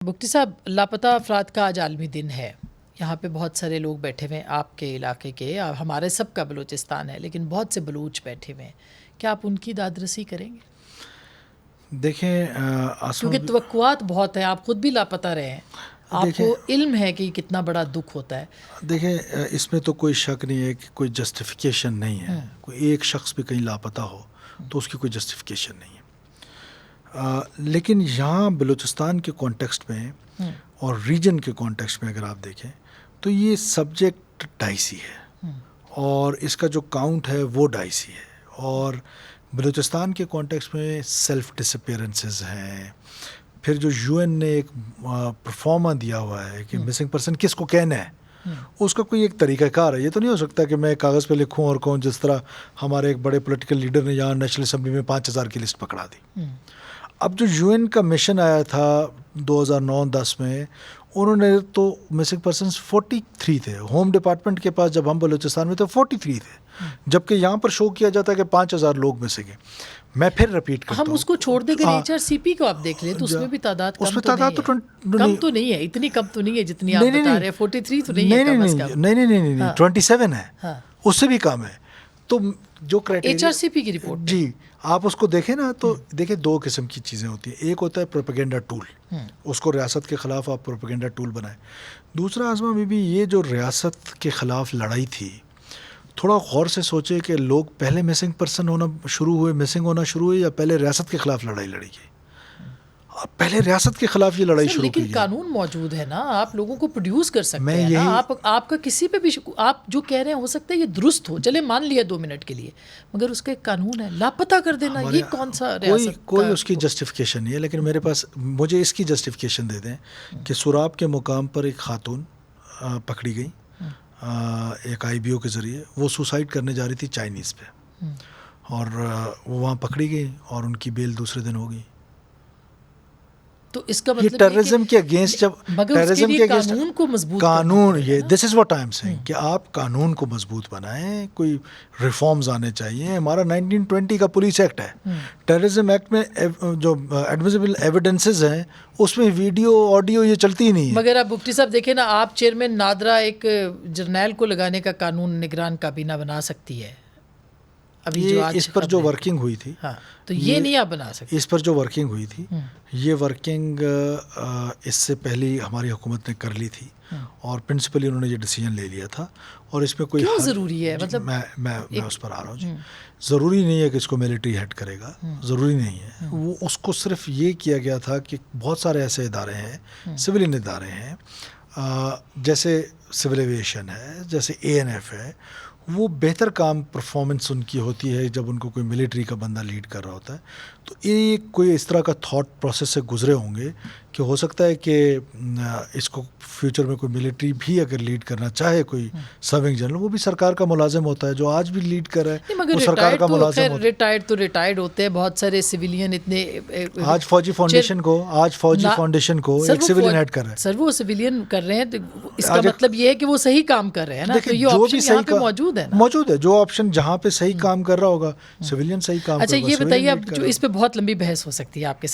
بگٹی صاحب، لاپتہ افراد کا آج عالمی دن ہے. یہاں پہ بہت سارے لوگ بیٹھے ہوئے ہیں آپ کے علاقے کے، ہمارے سب کا بلوچستان ہے، لیکن بہت سے بلوچ بیٹھے ہوئے ہیں. کیا آپ ان کی دادرسی کریں گے؟ دیکھیں کیونکہ توقعات بہت ہیں، آپ خود بھی لاپتہ رہے ہیں، آپ کو علم ہے کہ کتنا بڑا دکھ ہوتا ہے. دیکھیں اس میں تو کوئی شک نہیں ہے کہ کوئی جسٹیفیکیشن نہیں ہے. کوئی ایک شخص بھی کہیں لاپتہ ہو تو اس کی کوئی جسٹیفیکیشن نہیں ہے. لیکن یہاں بلوچستان کے کانٹیکسٹ میں اور ریجن کے کانٹیکسٹ میں اگر آپ دیکھیں تو یہ سبجیکٹ ڈائسی ہے اور اس کا جو کاؤنٹ ہے وہ ڈائسی ہے. اور بلوچستان کے کانٹیکسٹ میں سیلف ڈسپیئرنسز ہیں. پھر جو یو این نے ایک پرفارما دیا ہوا ہے کہ مسنگ پرسن کس کو کہنا ہے، اس کا کوئی ایک طریقہ کار ہے. یہ تو نہیں ہو سکتا کہ میں کاغذ پہ لکھوں اور کہوں جس طرح ہمارے ایک بڑے پولیٹیکل لیڈر نے یہاں نیشنل اسمبلی میں 5000 کی لسٹ پکڑا دی. اب جو یو این کا مشن آیا تھا 2009-10 میں، انہوں نے تو مسنگ پرسنز 43 تھے. ہوم ڈپارٹمنٹ کے پاس جب ہم بلوچستان میں تو 43 تھے، جبکہ یہاں پر شو کیا جاتا ہے کہ 5000 لوگ مسنگ ہیں. میں پھر رپیٹ کرتا ہوں، ہم اس کو چھوڑ دیں. اگر ایچ آر سی پی کو آپ دیکھ لیں تو اس میں بھی تعداد کم تو نہیں ہے، اتنی کم تو نہیں ہے جتنی آپ بتا رہے ہیں. 43 تو نہیں ہے کم از کم. نہیں 27 ہے، اس سے بھی کم ہے. تو جو ایچ آر سی پی کی رپورٹ جی آپ اس کو دیکھیں نا تو دیکھیں دو قسم کی چیزیں ہوتی ہیں. ایک ہوتا ہے پروپیگنڈا ٹول، اس کو ریاست کے خلاف آپ پروپیگنڈا ٹول بنائیں. دوسرا آزما بی بی یہ جو ریاست کے خلاف لڑائی تھی، تھوڑا غور سے سوچے کہ لوگ پہلے مسنگ پرسن ہونا شروع ہوئے یا پہلے ریاست کے خلاف لڑائی لڑی گئی. پہلے ریاست کے خلاف یہ لڑائی شروع کی. لیکن قانون موجود ہے نا، آپ لوگوں کو پروڈیوس کر سکتے ہیں نا. آپ کا کسی پہ بھی آپ جو کہہ رہے ہیں ہو سکتا ہے یہ درست ہو، چلے مان لیا 2 منٹ کے لیے، مگر اس کا ایک قانون ہے. لاپتہ کر دینا یہ کون سا ریاست؟ کوئی اس کی جسٹیفیکیشن نہیں ہے. لیکن میرے پاس مجھے اس کی جسٹیفیکیشن دے دیں کہ سراب کے مقام پر ایک خاتون پکڑی گئی ایک آئی بی او کے ذریعے. وہ سوسائڈ کرنے جا رہی تھی چائنیز پہ، اور وہ وہاں پکڑی گئی اور ان کی بیل دوسرے دن ہو گئی. تو اس کا یہ مطلب ٹیررزم کے اگینسٹ، جب ٹیررزم کے قانون کو مضبوط قانون یہ this is what I am seeing کہ آپ قانون کو مضبوط بنائیں. کوئی ریفارمز آنے چاہیے. ہمارا 1920 کا پولیس ایکٹ ہے. ٹیررزم ایکٹ میں جو ایڈمیسیبل ایویڈنسز ہیں اس میں ویڈیو آڈیو یہ چلتی ہی نہیں ہے. مگر آپ بگٹی صاحب دیکھیں نا، آپ چیئرمین نادرا ایک جرنیل کو لگانے کا قانون نگران کابینہ بنا سکتی ہے. ابھی جو اس پر جو ورکنگ ہوئی تھی، تو یہ نہیں آپ بنا سکتے. اس پر جو ورکنگ ہوئی تھی، یہ ورکنگ اس سے پہلے ہماری حکومت نے کر لی تھی اور پرنسپلی انہوں نے یہ ڈیسیجن لے لیا تھا. اور اس میں کوئی کیوں ضروری ہے؟ مطلب میں اس پر آ رہا ہوں. ضروری نہیں ہے کہ اس کو ملٹری ہیڈ کرے گا، ضروری نہیں ہے. وہ اس کو صرف یہ کیا گیا تھا کہ بہت سارے ایسے ادارے ہیں، سولین ادارے ہیں، جیسے سول ایویشن ہے، جیسے اے این ایف ہے. وہ بہتر کام پرفارمنس ان کی ہوتی ہے جب ان کو کوئی ملٹری کا بندہ لیڈ کر رہا ہوتا ہے. تو ایک کوئی اس طرح کا تھاٹ پروسیس سے گزرے ہوں گے کہ ہو سکتا ہے کہ اس کو فیوچر میں کوئی ملٹری بھی اگر لیڈ کرنا چاہے، کوئی سرونگ جنرل، وہ بھی سرکار کا ملازم ہوتا ہے. جو آج بھی لیڈ کر رہا ہے وہ سرکار کا ملازم ہوتا ہے. ریٹائرڈ ہوتے ہیں بہت سارے سویلین. اتنے آج فوجی فاؤنڈیشن کو ایک سویلین ہیڈ کر رہا ہے. سر وہ سویلین کر رہے ہیں، تو اس کا مطلب یہ ہے کہ وہ صحیح کام کر رہے ہیں نا. تو یہ آپشن یہاں پہ موجود ہے. جو آپشن جہاں پہ صحیح کام کر رہا ہوگا سویلین صحیح کام. اچھا یہ بتائیے، اب جو اس پہ بہت لمبی بحث ہو سکتی ہے آپ کے